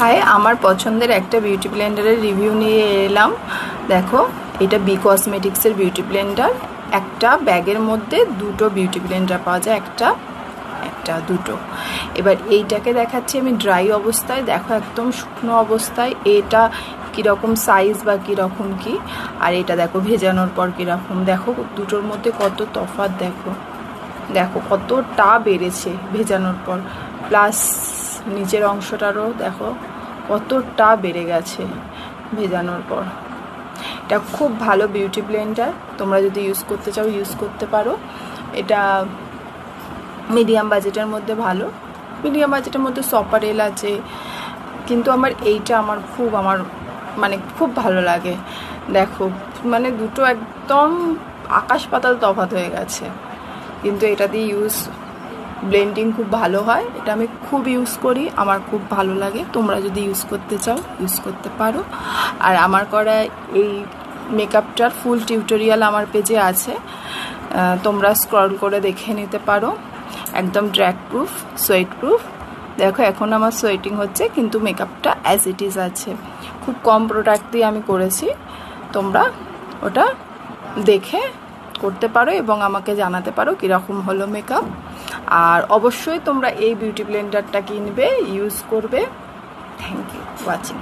High, আমার পছন্দের একটা বিউটি ব্লেন্ডারের রিভিউ নিয়ে এলাম। দেখো, এটা বি কসমেটিক্সের বিউটি ব্লেন্ডার। একটা ব্যাগের মধ্যে দুটো বিউটি ব্লেন্ডার পাওয়া যায়, একটা দুটো। এবার এইটাকে দেখাচ্ছি আমি ড্রাই অবস্থায়। দেখো, একদম শুকনো অবস্থায় এটা কীরকম সাইজ বা কীরকম কি, আর এটা দেখো ভেজানোর পর কীরকম। দেখো দুটোর মধ্যে কত তফাৎ, দেখো কতটা বেড়েছে ভেজানোর পর, প্লাস নিচের অংশটারও দেখো কতটা বেড়ে গেছে ভেজানোর পর। এটা খুব ভালো বিউটি ব্লেন্ডার, তোমরা যদি ইউজ করতে চাও ইউজ করতে পারো। এটা মিডিয়াম বাজেটের মধ্যে ভালো, মিডিয়াম বাজেটের মধ্যে সপারেল আছে, কিন্তু এইটা আমার খুব ভালো লাগে। দেখো মানে দুটো একদম আকাশ পাতাল তফাৎ হয়ে গেছে, কিন্তু এটা দিয়ে ব্লেন্ডিং খুব ভালো হয়। এটা আমি খুব ইউজ করি, আমার খুব ভালো লাগে। তোমরা যদি ইউজ করতে চাও ইউজ করতে পারো। আর আমার করা এই মেকআপটার ফুল টিউটোরিয়াল আমার পেজে আছে, তোমরা স্ক্রল করে দেখে নিতে পারো। একদম ড্র্যাগ প্রুফ, সোয়েট প্রুফ। দেখো এখন আমার সোয়েটিং হচ্ছে, কিন্তু মেকআপটা অ্যাজ ইট ইজ আছে। খুব কম প্রোডাক্ট দিয়ে আমি করেছি, তোমরা ওটা দেখে করতে পারো এবং আমাকে জানাতে পারো কীরকম হলো মেকআপ। আর অবশ্যই তোমরা এই বিউটি ব্লেন্ডারটা কিনবে, ইউজ করবে। Thank you watching.